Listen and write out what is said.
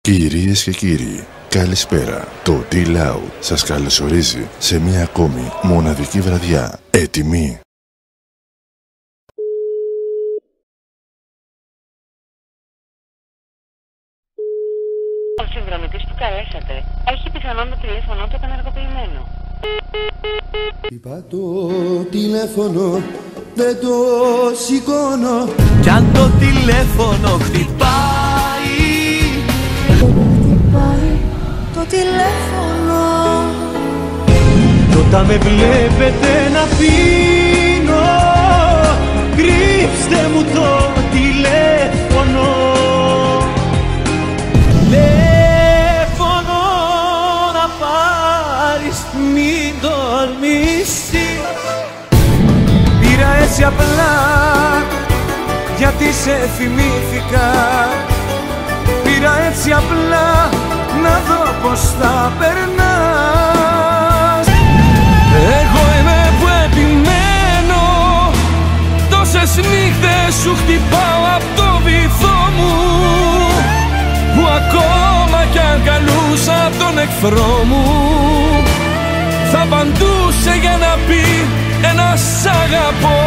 Κυρίες και κύριοι, καλησπέρα. Το D-Loud σας καλωσορίζει σε μια ακόμη μοναδική βραδιά. Έτοιμοι? Ο συνδρομητής που καλέσατε έχει πιθανόν το τηλέφωνο του επαναργοποιημένο. Είπα το τηλέφωνο, δεν το σηκώνω. Κι αν το τηλέφωνο χτυπάει, το τηλέφωνο, κι όταν με βλέπετε να πίνω, κρύψτε μου το τηλέφωνο. Τηλέφωνο να πάρεις, μην τολμήσεις. Πήρα έτσι απλά γιατί σε θυμήθηκα. Πήρα έτσι απλά να δω πως θα περνάς. Εγώ είμαι που επιμένω, τόσες νύχτες σου χτυπάω απ' το βυθό μου, που ακόμα κι αν καλούσα τον εχθρό μου θα απαντούσε για να πει ένα σ' αγαπώ.